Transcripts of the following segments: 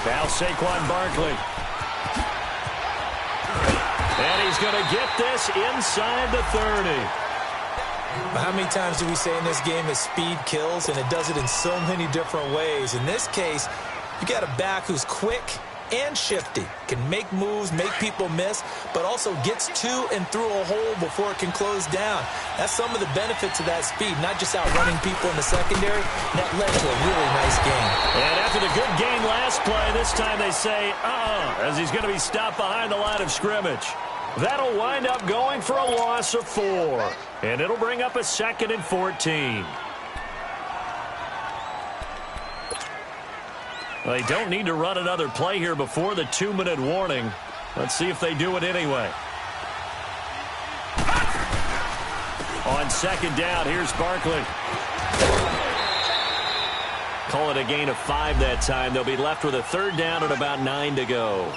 Now Saquon Barkley. And he's going to get this inside the 30. How many times do we say in this game that speed kills, and it does it in so many different ways? In this case, you got a back who's quick and shifty, can make moves, make people miss, but also gets to and through a hole before it can close down. That's some of the benefits of that speed, not just outrunning people in the secondary. That led to a really nice game. And after the good game last play, this time they say, as he's going to be stopped behind the line of scrimmage. That'll wind up going for a loss of 4. And it'll bring up a 2nd and 14. They don't need to run another play here before the 2-minute warning. Let's see if they do it anyway. On 2nd down, here's Barkley. Call it a gain of 5 that time. They'll be left with a 3rd down and about 9 to go.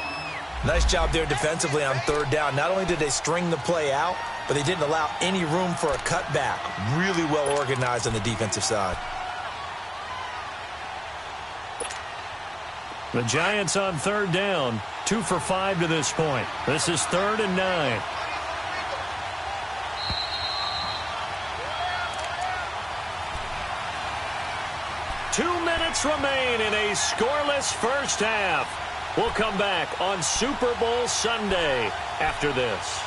Nice job there defensively on 3rd down. Not only did they string the play out, but they didn't allow any room for a cutback. Really well organized on the defensive side. The Giants on 3rd down, 2 for 5 to this point. This is 3rd and 9. Two minutes remain in a scoreless first half. We'll come back on Super Bowl Sunday after this.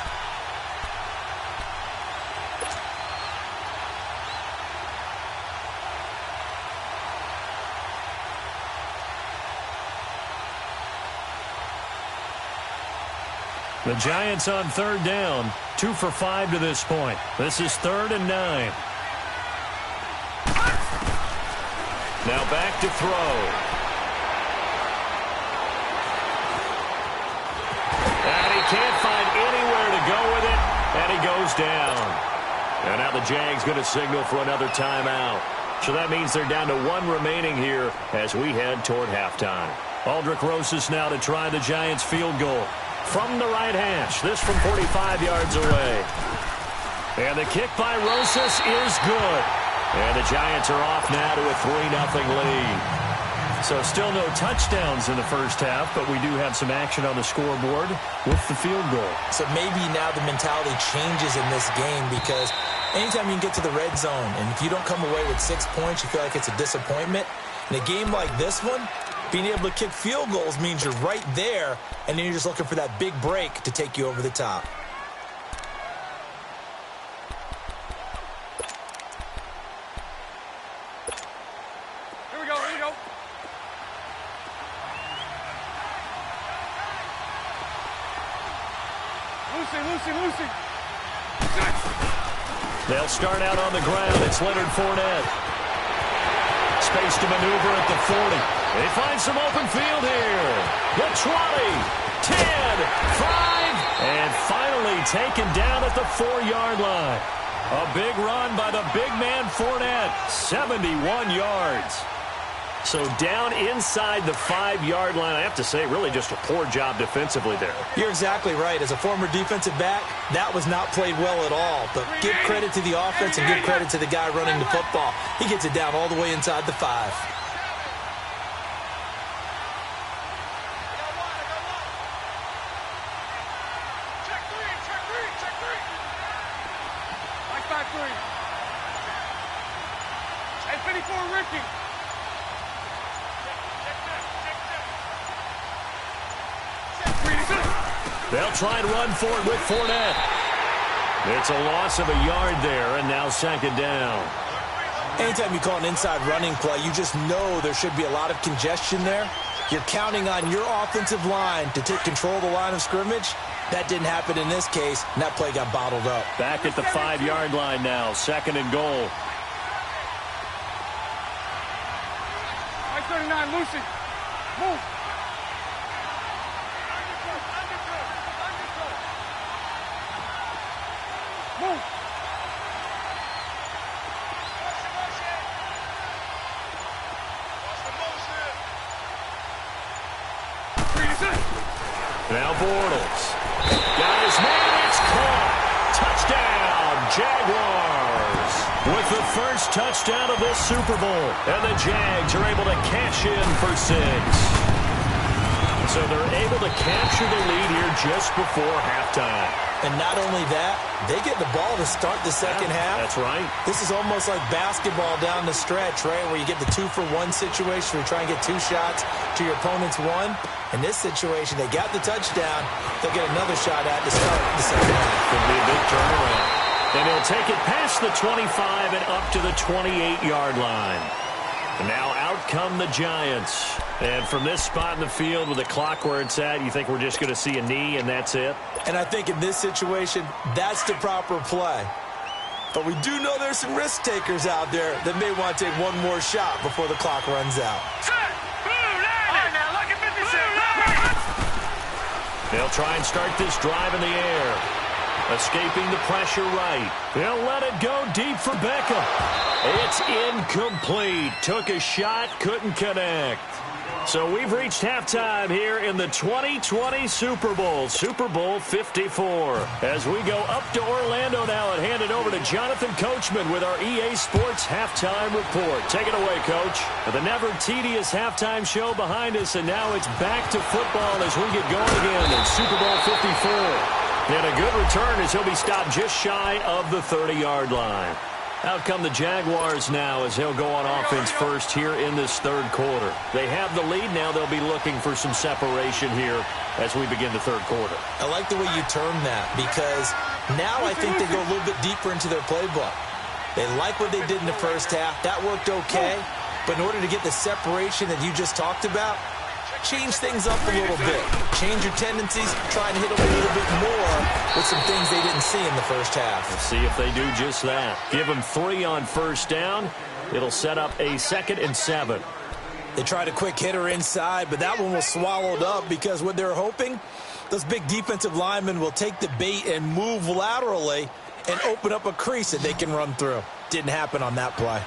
The Giants on 3rd down, 2 for 5 to this point. This is 3rd and 9. Now back to throw. And he can't find anywhere to go with it, and he goes down. And now the Jags going to signal for another timeout. So that means they're down to 1 remaining here as we head toward halftime. Aldrick Rosas now to try the Giants field goal. From the right hash, this from 45 yards away. And the kick by Rosas is good. And the Giants are off now to a 3-0 lead. So still no touchdowns in the first half, but we do have some action on the scoreboard with the field goal. So maybe now the mentality changes in this game because anytime you can get to the red zone, and if you don't come away with 6 points, you feel like it's a disappointment. In a game like this one, being able to kick field goals means you're right there, and then you're just looking for that big break to take you over the top. Here we go, here we go. Lucy. They'll start out on the ground. It's Leonard Fournette. Space to maneuver at the 40. They find some open field here. The 20, 10, 5, and finally taken down at the 4-yard line. A big run by the big man Fournette, 71 yards. So down inside the 5-yard line, I have to say, really just a poor job defensively there. You're exactly right. As a former defensive back, that was not played well at all. But give credit to the offense and give credit to the guy running the football. He gets it down all the way inside the 5. They'll try and run for it with Fournette. It's a loss of a yard there, and now 2nd down. Anytime you call an inside running play, you just know there should be a lot of congestion there. You're counting on your offensive line to take control of the line of scrimmage. That didn't happen in this case, and that play got bottled up. Back at the 5-yard line now, 2nd and goal. 39, Lucy. Move. Move. Now Bortles. Got his man, it's caught. Touchdown, Jaguars. With the first touchdown of this Super Bowl. And the Jags are able to cash in for 6. So they're able to capture the lead here just before halftime. And not only that, they get the ball to start the second half. That's right. This is almost like basketball down the stretch, right, where you get the 2-for-1 situation where you try and get 2 shots to your opponent's 1. In this situation, they got the touchdown. They'll get another shot at to start the second half. Could be a big turnaround. And he'll take it past the 25 and up to the 28-yard line. And now out come the Giants. And from this spot in the field with the clock where it's at, you think we're just going to see a knee and that's it? And I think in this situation, that's the proper play. But we do know there's some risk takers out there that may want to take one more shot before the clock runs out. They'll try and start this drive in the air. Escaping the pressure right. They'll let it go deep for Beckham. It's incomplete. Took a shot, couldn't connect. So we've reached halftime here in the 2020 Super Bowl, Super Bowl 54. As we go up to Orlando now and hand it over to Jonathan Coachman with our EA Sports Halftime Report. Take it away, Coach. The never tedious halftime show behind us, and now it's back to football as we get going again in Super Bowl 54. And a good return as he'll be stopped just shy of the 30-yard line. Out come the Jaguars now as they'll go on offense first here in this third quarter. They have the lead. Now they'll be looking for some separation here as we begin the third quarter. I like the way you term that because now I think they go a little bit deeper into their playbook. They like what they did in the first half. That worked okay. But in order to get the separation that you just talked about, change things up a little bit. Change your tendencies, try and hit them a little bit more with some things they didn't see in the first half. Let's see if they do just that. Give them 3 on first down. It'll set up a 2nd and 7. They tried a quick hitter inside, but that one was swallowed up because what they're hoping, those big defensive linemen will take the bait and move laterally and open up a crease that they can run through. Didn't happen on that play.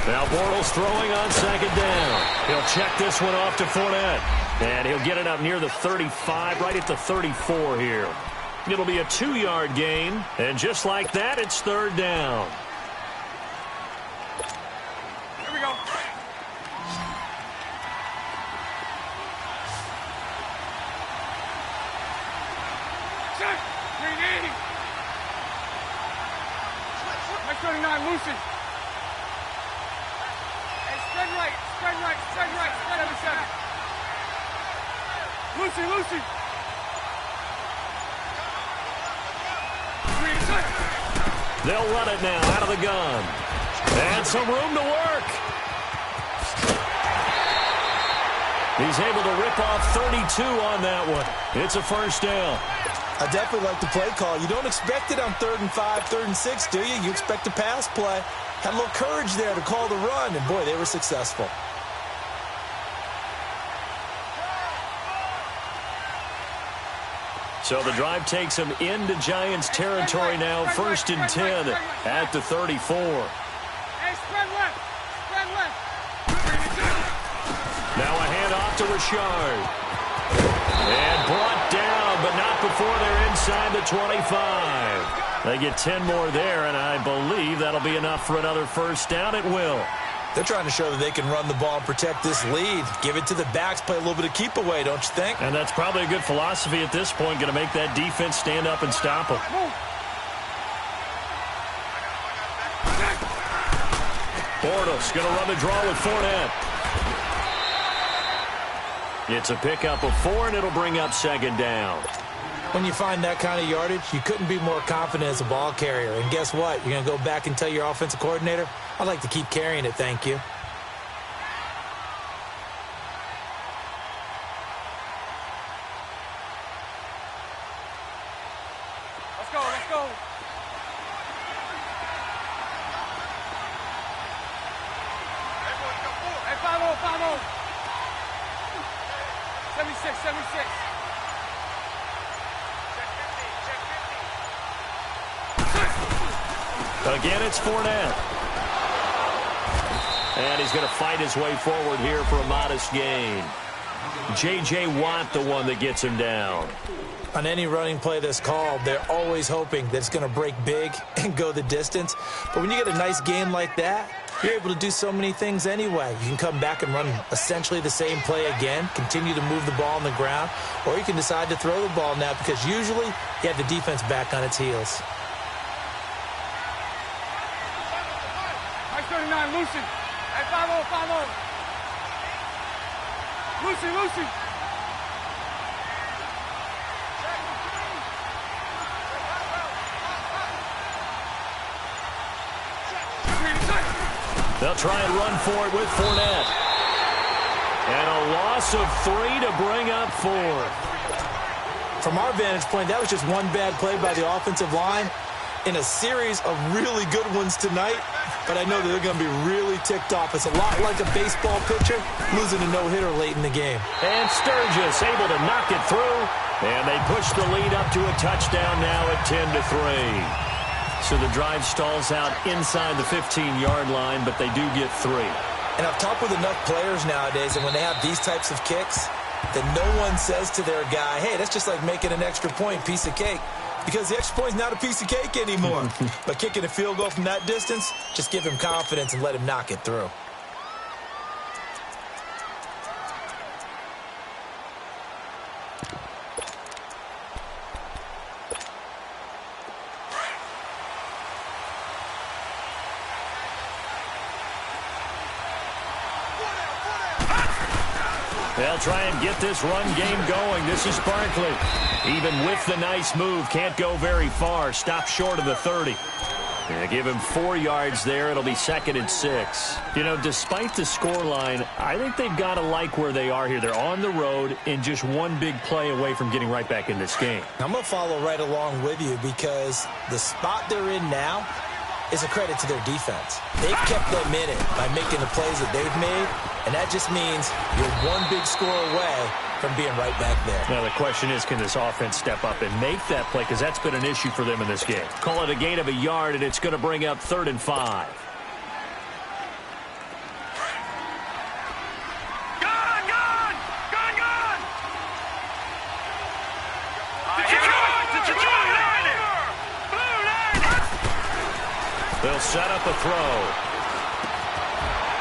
Now Bortles throwing on 2nd down. He'll check this one off to Fournette. And he'll get it up near the 35, right at the 34 here. It'll be a 2-yard gain. And just like that, it's 3rd down. Here we go. Check. 380. Next 39, Lucy. Spread right, spread right, spread right, spread 77. Lucy, Lucy. They'll run it now out of the gun. And some room to work. He's able to rip off 32 on that one. It's a 1st down. I definitely like the play call. You don't expect it on 3rd and 5, 3rd and 6, do you? You expect a pass play. Had a little courage there to call the run, and boy, they were successful. So the drive takes them into Giants territory now. 1st and 10 at the 34. Hey, spread left. Spread left. Now a handoff to Richard. And brought down, but not before they're inside the 25. They get 10 more there, and I believe that'll be enough for another 1st down. It will. They're trying to show that they can run the ball and protect this lead. Give it to the backs, play a little bit of keep away, don't you think? And that's probably a good philosophy at this point, going to make that defense stand up and stop them. Bortles going to run the draw with Fournette. It's a pickup of 4, and it'll bring up 2nd down. When you find that kind of yardage, you couldn't be more confident as a ball carrier. And guess what? You're going to go back and tell your offensive coordinator, I'd like to keep carrying it, thank you. Let's go, let's go. Hey, 5-0, 5-0. 76, 76. Again, it's Fournette. And he's going to fight his way forward here for a modest gain. J.J. Watt, the one that gets him down. On any running play that's called, they're always hoping that it's going to break big and go the distance. But when you get a nice game like that, you're able to do so many things anyway. You can come back and run essentially the same play again, continue to move the ball on the ground, or you can decide to throw the ball now because usually you have the defense back on its heels. Nice 39, Lucy. Hey, 5-0, 5-0. Lucy. They'll try and run for it with Fournette. And a loss of 3 to bring up 4. From our vantage point, that was just one bad play by the offensive line in a series of really good ones tonight. But I know that they're going to be really ticked off. It's a lot like a baseball pitcher losing a no-hitter late in the game. And Sturgis able to knock it through. And they push the lead up to a touchdown now at 10-3. So the drive stalls out inside the 15-yard line, but they do get 3. And I've talked with enough players nowadays, and when they have these types of kicks, then no one says to their guy, hey, that's just like making an extra point, piece of cake. Because the extra point is not a piece of cake anymore. But kicking a field goal from that distance, just give him confidence and let him knock it through. They'll try and get this run game going. This is Barkley. Even with the nice move, can't go very far. Stop short of the 30. And give him 4 yards there. It'll be 2nd and 6. You know, despite the scoreline, I think they've got to like where they are here. They're on the road and just one big play away from getting right back in this game. I'm going to follow right along with you because the spot they're in now is a credit to their defense. They've kept them in it by making the plays that they've made, and that just means you're one big score away from being right back there. Now the question is, can this offense step up and make that play? Because that's been an issue for them in this game. Call it a gain of a yard, and it's going to bring up 3rd and 5. They'll set up a throw.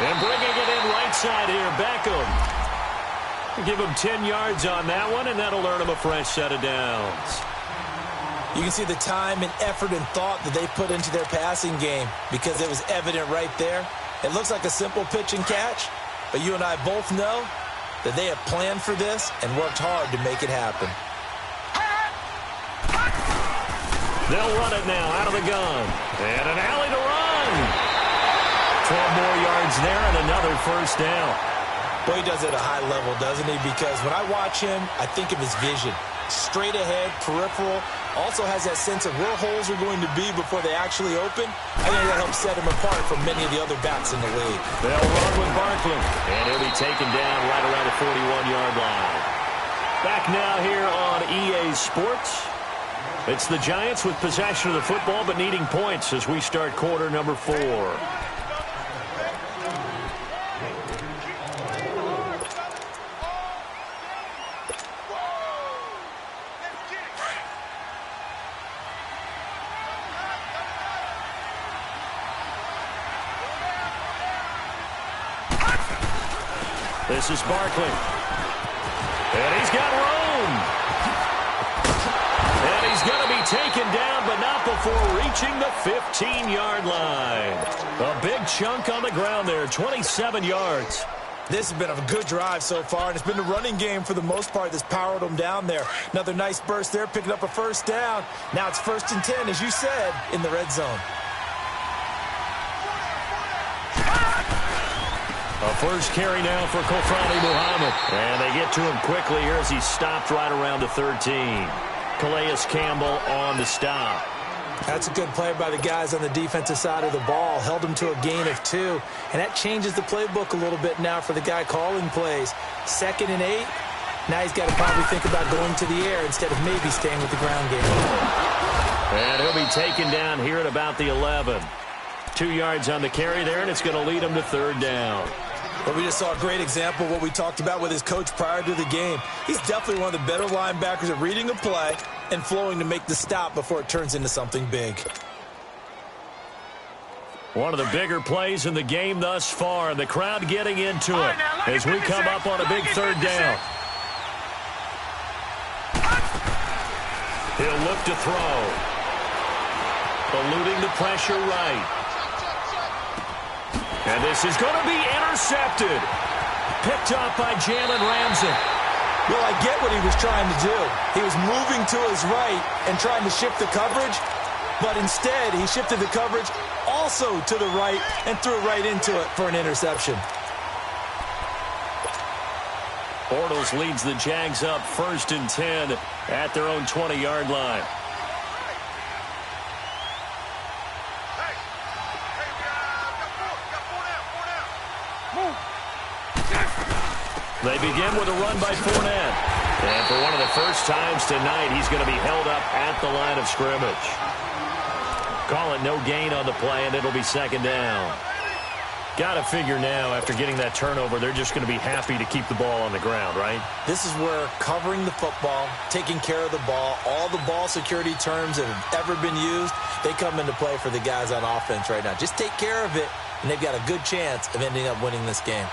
And bringing it in right side here, Beckham. Give him 10 yards on that one, and that'll earn him a fresh set of downs. You can see the time and effort and thought that they put into their passing game because it was evident right there. It looks like a simple pitch and catch, but you and I both know that they have planned for this and worked hard to make it happen. They'll run it now out of the gun. And an alley to run. 12 more yards there and another first down. Boy, he does it at a high level, doesn't he? Because when I watch him, I think of his vision. Straight ahead, peripheral. Also has that sense of where holes are going to be before they actually open. I think that helps set him apart from many of the other backs in the league. They'll run with Barkley. And he'll be taken down right around the 41-yard line. Back now here on EA Sports. It's the Giants with possession of the football but needing points as we start quarter number 4. This is Barkley. And he's got room. And he's going to be taken down, but not before reaching the 15-yard line. A big chunk on the ground there, 27 yards. This has been a good drive so far, and it's been the running game for the most part that's powered them down there. Another nice burst there, picking up a first down. Now it's 1st and 10, as you said, in the red zone. A first carry now for Kofrani Muhammad. And they get to him quickly here as he's stopped right around the 13. Calais Campbell on the stop. That's a good play by the guys on the defensive side of the ball. Held him to a gain of 2. And that changes the playbook a little bit now for the guy calling plays. 2nd and 8. Now he's got to probably think about going to the air instead of maybe staying with the ground game. And he'll be taken down here at about the 11. 2 yards on the carry there, and it's going to lead him to 3rd down. Well, we just saw a great example of what we talked about with his coach prior to the game. He's definitely one of the better linebackers at reading a play and flowing to make the stop before it turns into something big. One of the bigger plays in the game thus far. The crowd getting into it as we come up on a big third down. He'll look to throw. Eluding the pressure right. And this is going to be intercepted. Picked up by Jalen Ramsey. Well, I get what he was trying to do. He was moving to his right and trying to shift the coverage, but instead he shifted the coverage also to the right and threw right into it for an interception. Bortles leads the Jags up 1st and 10 at their own 20-yard line. They begin with a run by Fournette. And for one of the first times tonight, he's going to be held up at the line of scrimmage. Call it no gain on the play, and it'll be 2nd down. Got to figure now, after getting that turnover, they're just going to be happy to keep the ball on the ground, right? This is where covering the football, taking care of the ball, all the ball security terms that have ever been used, they come into play for the guys on offense right now. Just take care of it, and they've got a good chance of ending up winning this game.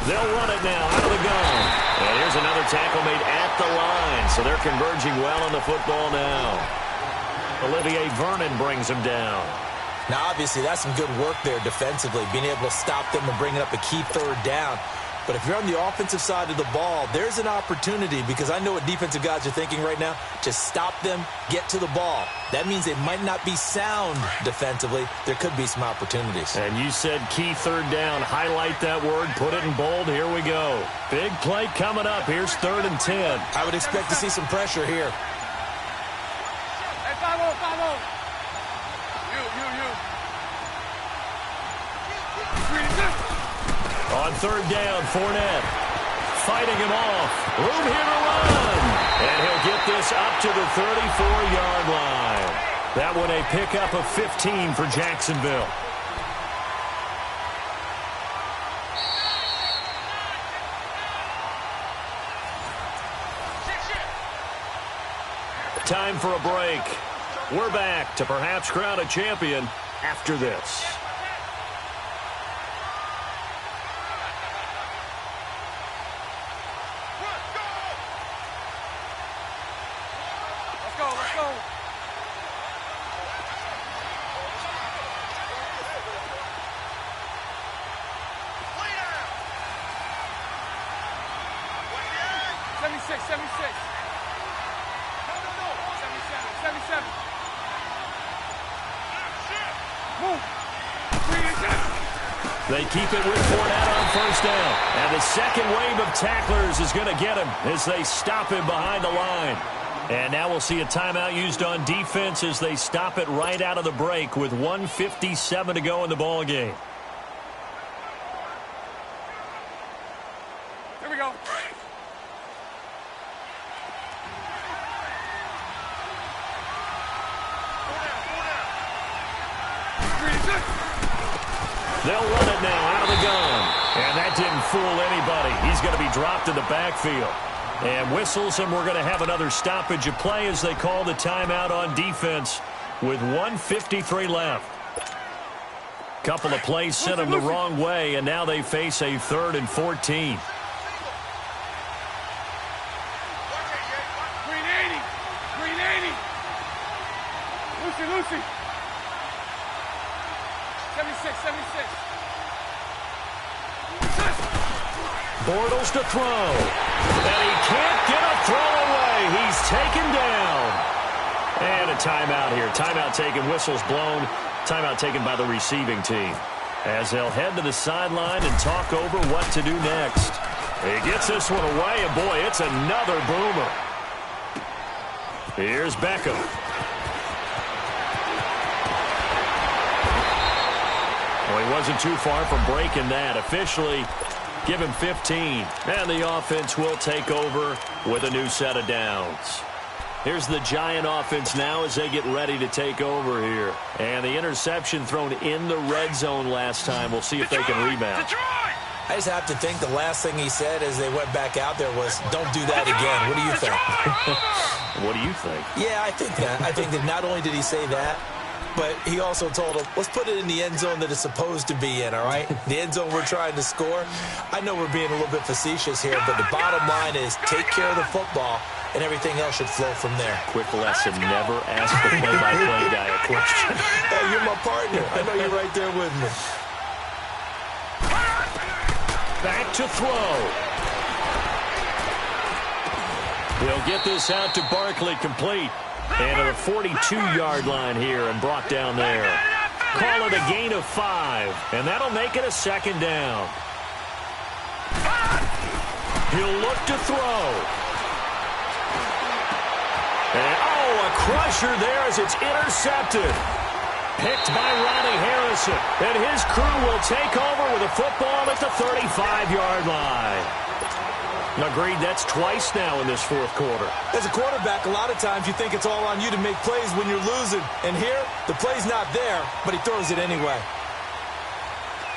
They'll run it now out of the gun. And here's another tackle made at the line. So they're converging well on the football now. Olivier Vernon brings him down. Now, obviously, that's some good work there defensively, being able to stop them and bringing up a key 3rd down. But if you're on the offensive side of the ball, there's an opportunity, because I know what defensive guys are thinking right now. Just stop them, get to the ball. That means they might not be sound defensively. There could be some opportunities. And you said key 3rd down. Highlight that word. Put it in bold. Here we go. Big play coming up. Here's 3rd and 10. I would expect to see some pressure here. Hey, follow. You. On 3rd down, Fournette fighting him off. Room here to run. And he'll get this up to the 34-yard line. That one a pickup of 15 for Jacksonville. Time for a break. We're back to perhaps crown a champion after this. Let's go. They keep it with Fournette on 1st down. And the second wave of tacklers is going to get him as they stop him behind the line. And now we'll see a timeout used on defense as they stop it right out of the break with 1:57 to go in the ball game. Here we go. They'll run it now out of the gun. And that didn't fool anybody. He's going to be dropped in the backfield. And whistles, and we're going to have another stoppage of play as they call the timeout on defense with 1:53 left. Couple of plays sent them the wrong way, and now they face a 3rd and 14. Green 80. Lucy. 76. Bortles to throw. And he can't get a throw away. He's taken down. And a timeout here. Timeout taken, whistles blown. Timeout taken by the receiving team. As they'll head to the sideline and talk over what to do next. He gets this one away, and boy, it's another boomer. Here's Beckham. Well, he wasn't too far from breaking that. Officially, Give him 15. And the offense will take over with a new set of downs. Here's the Giant offense now as they get ready to take over here. And the interception thrown in the red zone last time. We'll see if they can rebound. I just have to think the last thing he said as they went back out there was, don't do that again. What do you think? What do you think? Yeah, I think that. I think that not only did he say that, but he also told him, let's put it in the end zone that it's supposed to be in, all right? The end zone we're trying to score. I know we're being a little bit facetious here, but the bottom line is take care of the football, and everything else should flow from there. Quick lesson, never ask the play-by-play guy a question. Hey, you're my partner. I know you're right there with me. Back to throw. He'll get this out to Barkley, complete. And to the 42-yard line here and brought down there. Call it a gain of 5, and that'll make it a second down. He'll look to throw. And, a crusher there as it's intercepted. Picked by Ronnie Harrison. And his crew will take over with a football at the 35-yard line. Agreed, that's twice now in this fourth quarter. As a quarterback, a lot of times you think it's all on you to make plays when you're losing. And here, the play's not there, but he throws it anyway.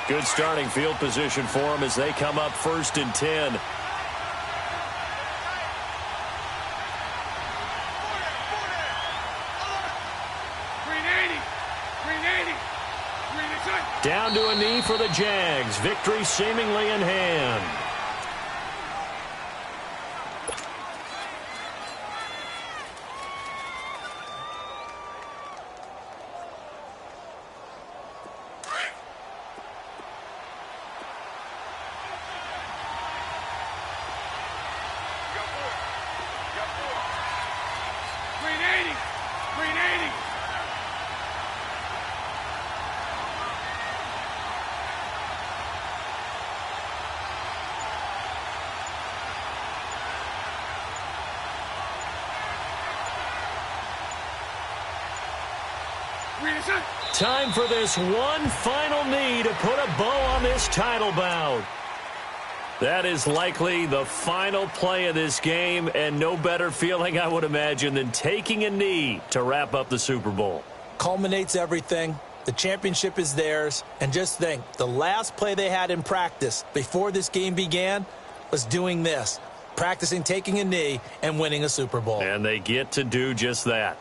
Good starting field position for him as they come up 1st and 10. Down to a knee for the Jags. Victory seemingly in hand. Time for this one final knee to put a bow on this title bout. That is likely the final play of this game, and no better feeling, I would imagine, than taking a knee to wrap up the Super Bowl. Culminates everything. The championship is theirs. And just think, the last play they had in practice before this game began was doing this, practicing taking a knee and winning a Super Bowl. And they get to do just that.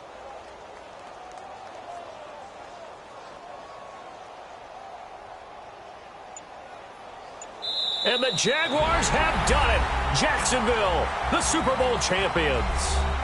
And the Jaguars have done it. Jacksonville, the Super Bowl champions.